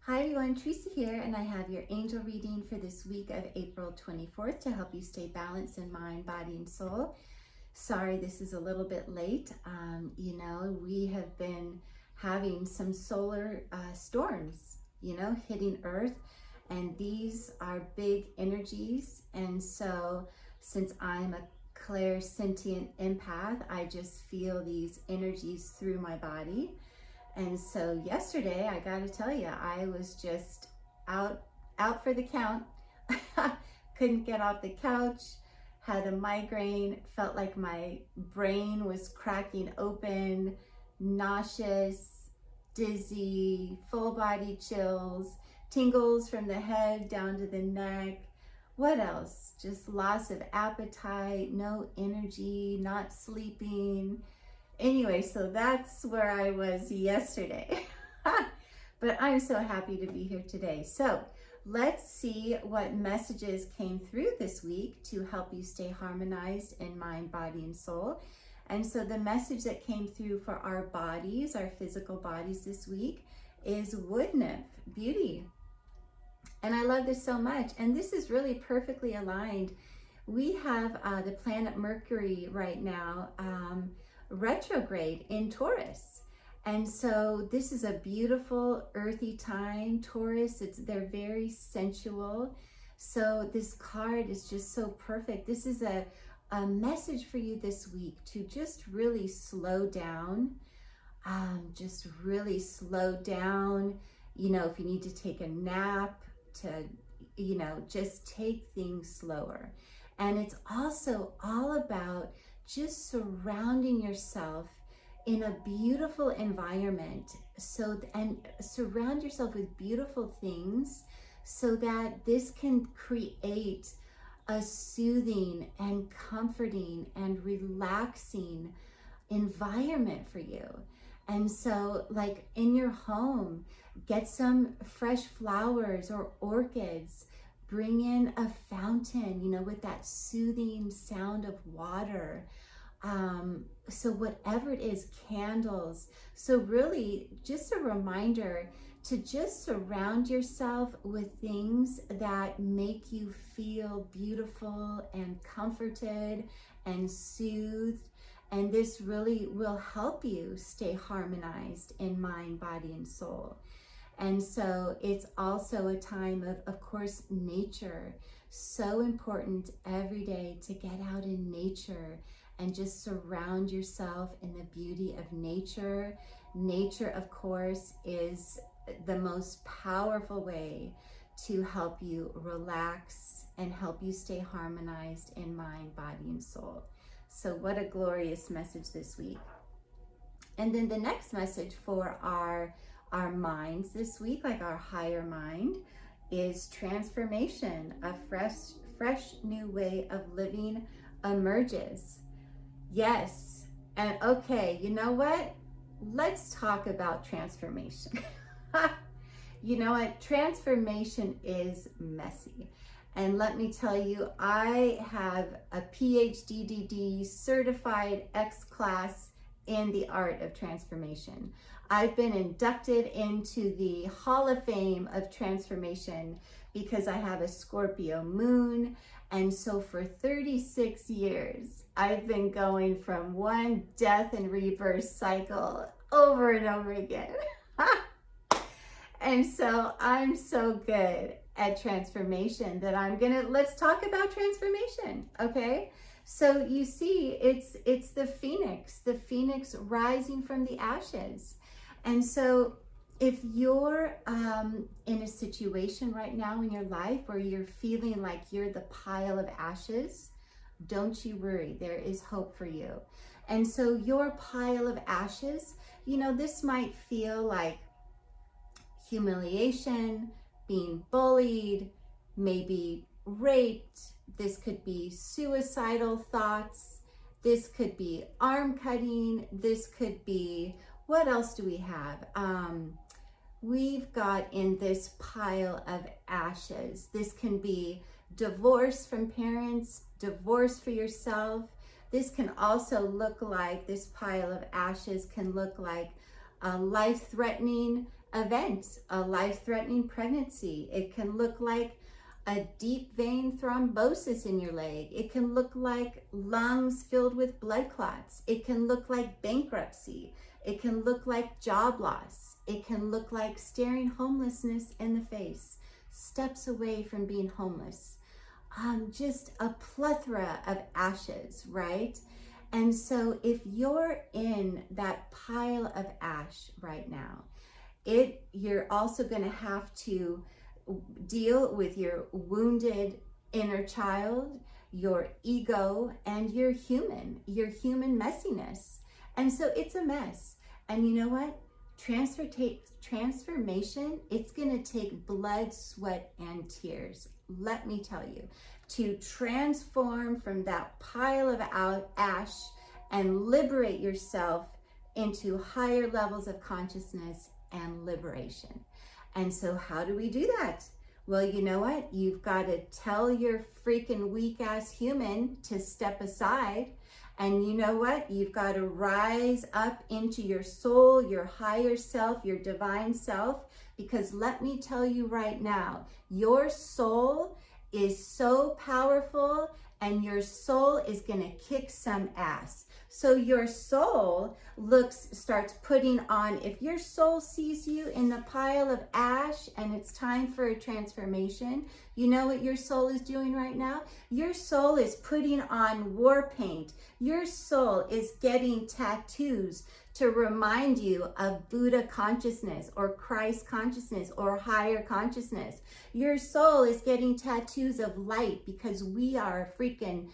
Hi everyone, Treeesa here, and I have your angel reading for this week of April 24th to help you stay balanced in mind, body, and soul. Sorry, this is a little bit late. We have been having some solar storms, hitting Earth, and these are big energies. And so since I'm a clairsentient empath, I just feel these energies through my body. And so yesterday, I got to tell you, I was just out for the count. Couldn't get off the couch, had a migraine, felt like my brain was cracking open, nauseous, dizzy, full body chills, tingles from the head down to the neck. What else? Just loss of appetite, no energy, not sleeping. Anyway, so that's where I was yesterday. But I'm so happy to be here today. So let's see what messages came through this week to help you stay harmonized in mind, body, and soul. And so the message that came through for our bodies, our physical bodies this week, is Wood Nymph, beauty. And I love this so much. And this is really perfectly aligned. We have the planet Mercury right now, retrograde in Taurus, and so this is a beautiful earthy time. Taurus, they're very sensual, so this card is just so perfect. This is a message for you this week to just really slow down, just really slow down. If you need to take a nap, to just take things slower. And it's also all about just surrounding yourself in a beautiful environment, and surround yourself with beautiful things so that this can create a soothing and comforting and relaxing environment for you. And so, like in your home, get some fresh flowers or orchids. Bring in a fountain, with that soothing sound of water. So whatever it is, candles. So really just a reminder to just surround yourself with things that make you feel beautiful and comforted and soothed. And this really will help you stay harmonized in mind, body, and soul. And so it's also a time of course, nature. So important every day to get out in nature and just surround yourself in the beauty of nature. Nature, of course, is the most powerful way to help you relax and help you stay harmonized in mind, body, and soul. So what a glorious message this week. And then the next message for our minds this week, like our higher mind, is transformation. A fresh new way of living emerges. Yes. And okay, you know what? Let's talk about transformation. You know what? Transformation is messy. And let me tell you, I have a PhD certified X class in the art of transformation. I've been inducted into the Hall of Fame of Transformation because I have a Scorpio moon. And so for 36 years, I've been going from one death and rebirth cycle over and over again. And so I'm so good at transformation that let's talk about transformation, okay? So you see, it's the phoenix rising from the ashes. And so if you're in a situation right now in your life where you're feeling like you're the pile of ashes, don't you worry, there is hope for you. And so your pile of ashes, this might feel like humiliation, being bullied, maybe raped. This could be suicidal thoughts. This could be arm cutting. This could be, what else do we have? We've got in this pile of ashes. This can be divorce from parents, divorce for yourself. This can also look like, this pile of ashes can look like life-threatening event, a life-threatening pregnancy. It can look like a deep vein thrombosis in your leg. It can look like lungs filled with blood clots. It can look like bankruptcy. It can look like job loss. It can look like staring homelessness in the face, steps away from being homeless. Just a plethora of ashes, right? And so if you're in that pile of ash right now, you're also going to have to deal with your wounded inner child, your ego, and your human messiness. And so it's a mess. And you know what? Transformation, it's going to take blood, sweat, and tears. Let me tell you, to transform from that pile of ash and liberate yourself into higher levels of consciousness and liberation. And so how do we do that? Well, you know what? You've got to tell your freaking weak ass human to step aside. And you know what? You've got to rise up into your soul, your higher self, your divine self. Because let me tell you right now, your soul is so powerful and your soul is going to kick some ass. So your soul starts putting on, if your soul sees you in the pile of ash and it's time for a transformation, you know what your soul is doing right now? Your soul is putting on war paint. Your soul is getting tattoos to remind you of Buddha consciousness or Christ consciousness or higher consciousness. Your soul is getting tattoos of light because we are a freaking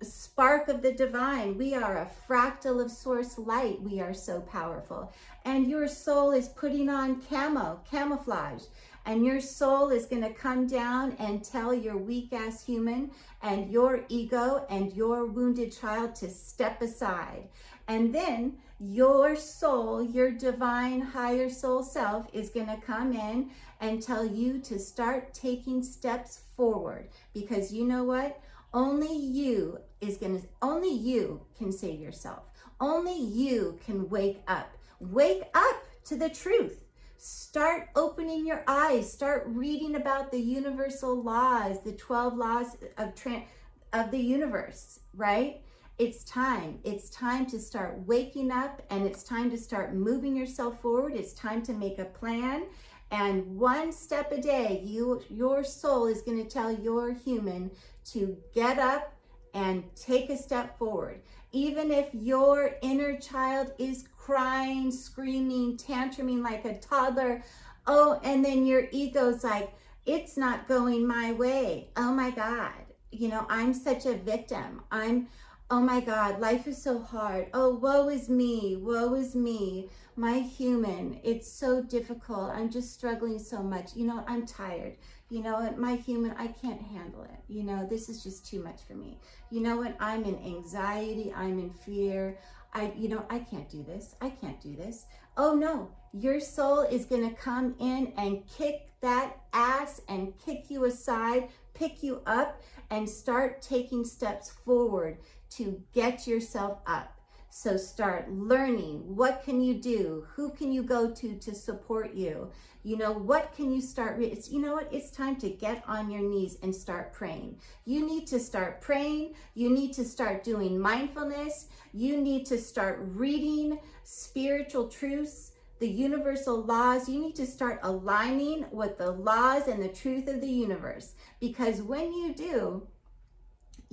spark of the divine. We are a fractal of source light. We are so powerful. And your soul is putting on camouflage. And your soul is going to come down and tell your weak ass human and your ego and your wounded child to step aside. And then your soul, your divine higher soul self, is going to come in and tell you to start taking steps forward. Because you know what? Only you can save yourself. Only you can wake up. Wake up to the truth. Start opening your eyes. Start reading about the universal laws, the 12 laws of the universe, right? It's time. It's time to start waking up, and it's time to start moving yourself forward. It's time to make a plan. And one step a day, your soul is going to tell your human to get up and take a step forward. Even if your inner child is crying, screaming, tantruming like a toddler, and then your ego's like, it's not going my way. Oh my God, I'm such a victim. Oh my God, life is so hard. Oh, woe is me, woe is me. My human, it's so difficult. I'm just struggling so much. I'm tired. My human, I can't handle it. This is just too much for me. I'm in anxiety. I'm in fear. I can't do this. I can't do this. Oh no, your soul is going to come in and kick that ass and kick you aside, pick you up, and start taking steps forward to get yourself up. So start learning. What can you do? Who can you go to support you? What can you start? It's time to get on your knees and start praying. You need to start praying. You need to start doing mindfulness. You need to start reading spiritual truths, the universal laws. You need to start aligning with the laws and the truth of the universe. Because when you do,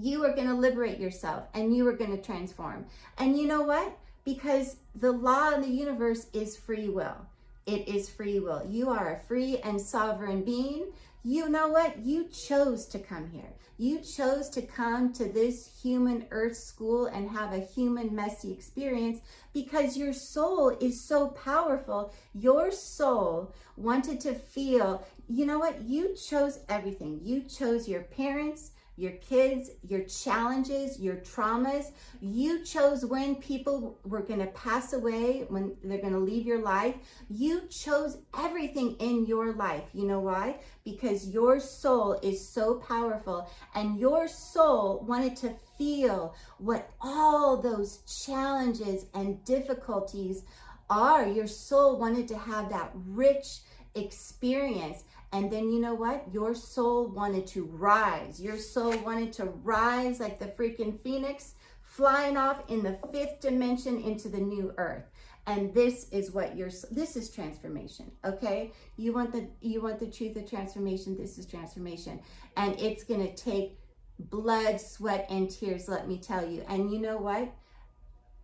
you are going to liberate yourself and you are going to transform. And you know what? Because the law in the universe is free will. It is free will. You are a free and sovereign being. You know what? You chose to come here. You chose to come to this human earth school and have a human messy experience because your soul is so powerful. Your soul wanted to feel, you know what? You chose everything. You chose your parents, your kids, your challenges, your traumas. You chose when people were going to pass away, when they're going to leave your life. You chose everything in your life. You know why? Because your soul is so powerful, and your soul wanted to feel what all those challenges and difficulties your soul wanted to have that rich experience. And then you know what? Your soul wanted to rise. Your soul wanted to rise like the freaking phoenix, flying off in the 5th dimension into the new earth. And this is what this is transformation, okay? You want the truth of transformation. This is transformation. And it's going to take blood, sweat, and tears, let me tell you. And you know what?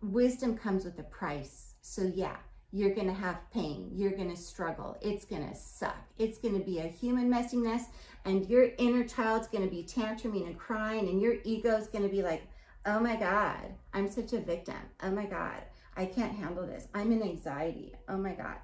Wisdom comes with a price. So yeah, you're going to have pain. You're going to struggle. It's going to suck. It's going to be a human messiness, and your inner child's going to be tantruming and crying, and your ego's going to be like, oh my God, I'm such a victim. Oh my God, I can't handle this. I'm in anxiety. Oh my God.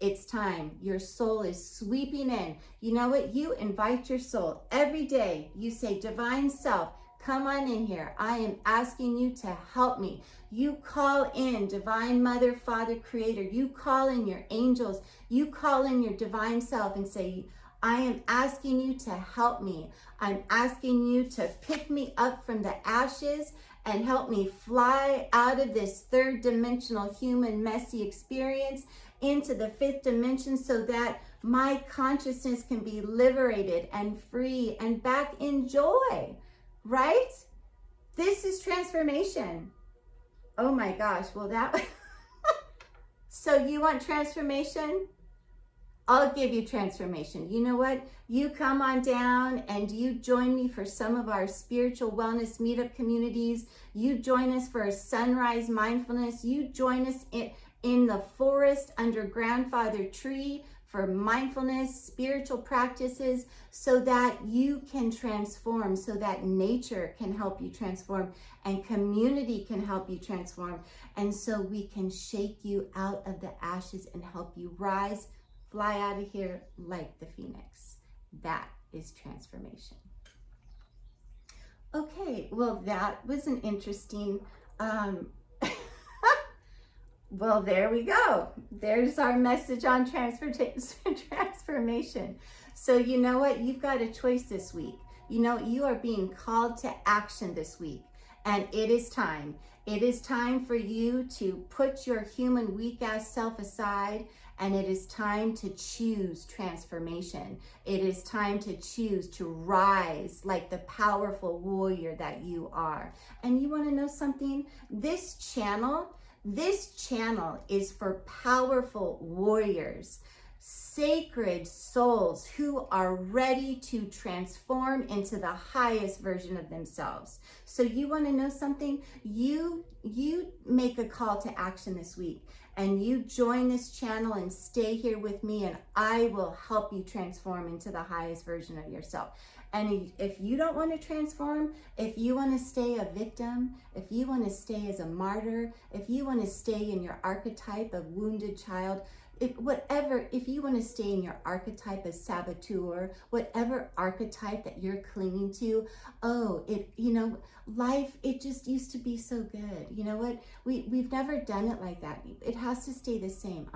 It's time. Your soul is sweeping in. You know what? You invite your soul every day. You say, divine self, come on in here. I am asking you to help me. You call in divine mother, father, creator. You call in your angels. You call in your divine self and say, I am asking you to help me. I'm asking you to pick me up from the ashes and help me fly out of this 3rd dimensional human messy experience into the 5th dimension so that my consciousness can be liberated and free and back in joy, right? This is transformation. Oh my gosh, well that, so you want transformation? I'll give you transformation. You know what? You come on down and you join me for some of our spiritual wellness meetup communities. You join us for a sunrise mindfulness. You join us in the forest under grandfather tree for mindfulness, spiritual practices, so that you can transform, so that nature can help you transform, and community can help you transform. And so we can shake you out of the ashes and help you rise, fly out of here like the phoenix. That is transformation. Okay, well, that was an interesting, well, there we go. There's our message on transformation. So you know what? You've got a choice this week. You know, you are being called to action this week, and it is time. It is time for you to put your human weak-ass self aside, and it is time to choose transformation. It is time to choose to rise like the powerful warrior that you are. And you want to know something? This channel is for powerful warriors, sacred souls who are ready to transform into the highest version of themselves. So you want to know something? You make a call to action this week, and you join this channel and stay here with me, and I will help you transform into the highest version of yourself. And if you don't want to transform, if you want to stay a victim, if you want to stay as a martyr, if you want to stay in your archetype of wounded child, if you want to stay in your archetype as saboteur, whatever archetype that you're clinging to, life, it just used to be so good. You know what? We've never done it like that. It has to stay the same.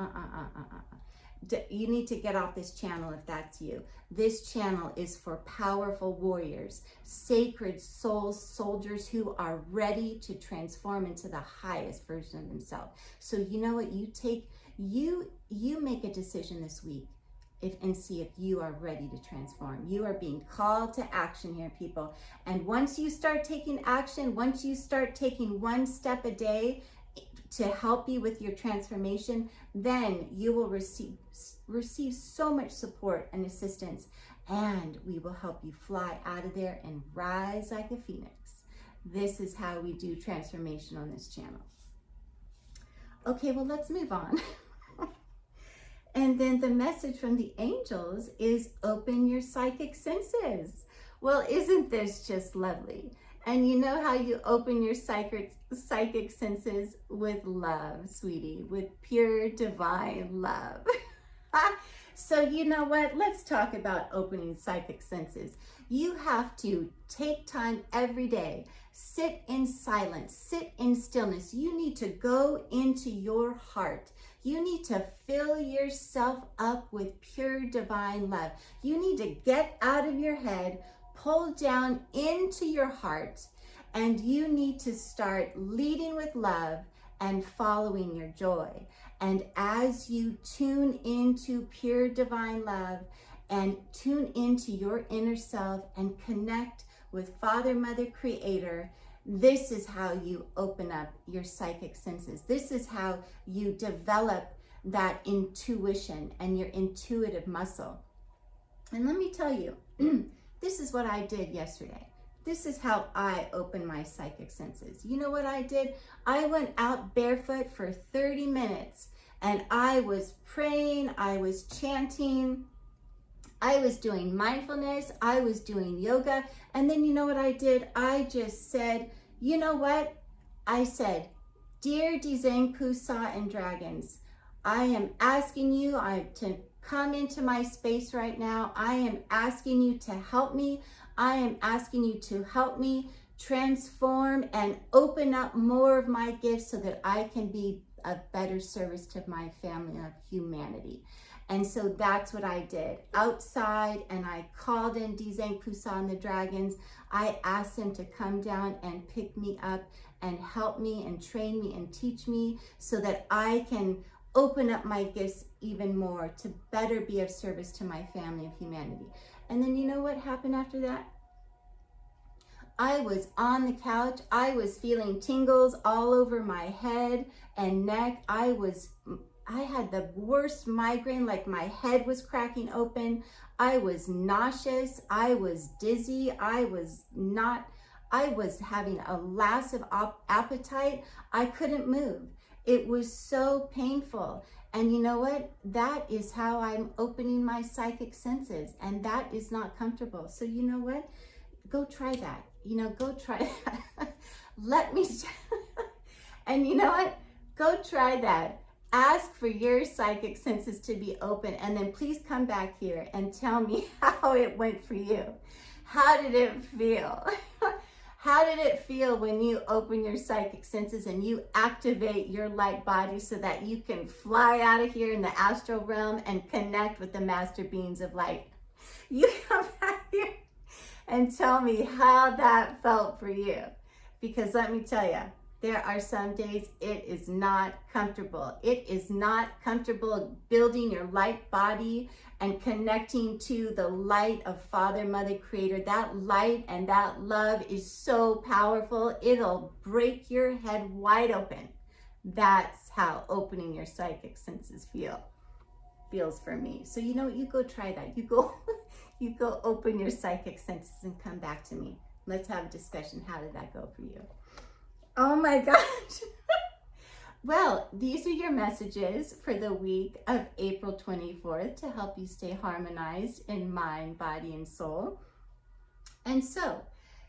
You need to get off this channel if that's you. This channel is for powerful warriors, sacred souls, soldiers who are ready to transform into the highest version of themselves. So you know what? You make a decision this week and see if you are ready to transform. You are being called to action here, people. And once you start taking action, once you start taking one step a day to help you with your transformation, then you will receive so much support and assistance, and we will help you fly out of there and rise like a phoenix. This is how we do transformation on this channel. Okay, well, let's move on. And then the message from the angels is open your psychic senses. Well, isn't this just lovely? And you know how you open your psychic senses? With love, sweetie, with pure divine love. So you know what? Let's talk about opening psychic senses. You have to take time every day. Sit in silence, sit in stillness. You need to go into your heart. You need to fill yourself up with pure divine love. You need to get out of your head, pull down into your heart, and you need to start leading with love and following your joy. And as you tune into pure divine love and tune into your inner self and connect with Father, Mother, Creator, this is how you open up your psychic senses. This is how you develop that intuition and your intuitive muscle. And let me tell you, this is what I did yesterday. This is how I opened my psychic senses. You know what I did? I went out barefoot for 30 minutes and I was praying, I was chanting, I was doing mindfulness, I was doing yoga. And then you know what I did? I just said, you know what? I said, dear Dzang Pusa and dragons, I am asking you to come into my space right now. I am asking you to help me. I am asking you to help me transform and open up more of my gifts so that I can be a better service to my family of humanity. And so that's what I did outside, and I called in Dzang Pusa and the dragons. I asked them to come down and pick me up and help me and train me and teach me so that I can open up my gifts even more to better be of service to my family of humanity. And then you know what happened after that? I was on the couch. I was feeling tingles all over my head and neck. I had the worst migraine, like my head was cracking open. I was nauseous. I was dizzy. I was having a loss of appetite. I couldn't move. It was so painful. And you know what? That is how I'm opening my psychic senses. And that is not comfortable. So you know what? Go try that. Go try that. And you know what? Go try that. Ask for your psychic senses to be open, and then please come back here and tell me how it went for you. How did it feel? How did it feel when you open your psychic senses and you activate your light body so that you can fly out of here in the astral realm and connect with the master beings of light? You come back here and tell me how that felt for you. Because let me tell you, there are some days it is not comfortable. It is not comfortable building your light body and connecting to the light of Father, Mother, Creator. That light and that love is so powerful, it'll break your head wide open. That's how opening your psychic senses feels for me. So you know what? You go try that. You go open your psychic senses and come back to me. Let's have a discussion. How did that go for you? Oh my gosh. Well, these are your messages for the week of April 24th to help you stay harmonized in mind, body, and soul. And so,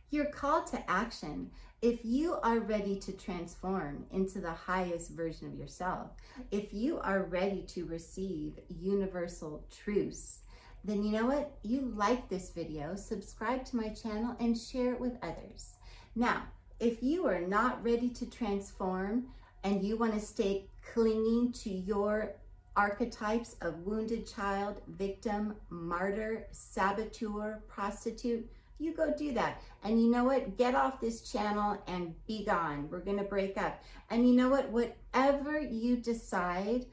your call to action, if you are ready to transform into the highest version of yourself, if you are ready to receive universal truths, then you know what? You like this video, subscribe to my channel, and share it with others. Now, if you are not ready to transform and you want to stay clinging to your archetypes of wounded child, victim, martyr, saboteur, prostitute, you go do that. And you know what? Get off this channel and be gone. We're going to break up. And you know what? Whatever you decide,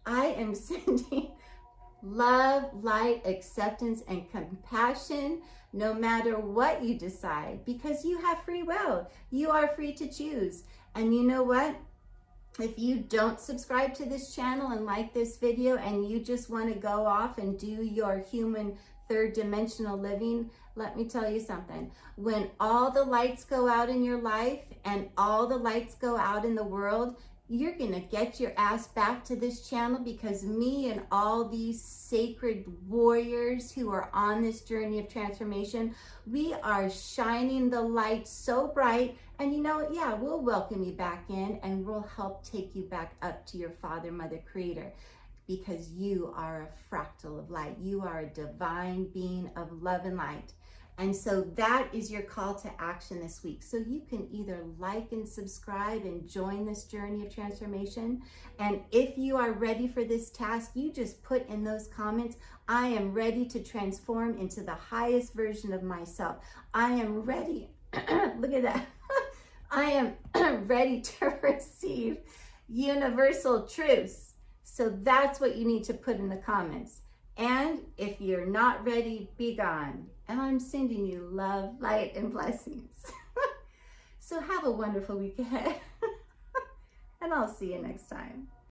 I am sending love, light, acceptance, and compassion, no matter what you decide, because you have free will. You are free to choose. And you know what? If you don't subscribe to this channel and like this video and you just want to go off and do your human third dimensional living, let me tell you something. When all the lights go out in your life and all the lights go out in the world, you're going to get your ass back to this channel, because me and all these sacred warriors who are on this journey of transformation, we are shining the light so bright. And you know what? Yeah, we'll welcome you back in and we'll help take you back up to your Father, Mother, Creator, because you are a fractal of light. You are a divine being of love and light. And so that is your call to action this week. So you can either like and subscribe and join this journey of transformation. And if you are ready for this task, you just put in those comments, I am ready to transform into the highest version of myself. I am ready. Look at that. I am ready to receive universal truths. So that's what you need to put in the comments. And if you're not ready, be gone. And I'm sending you love, light, and blessings. So have a wonderful week ahead. And I'll see you next time.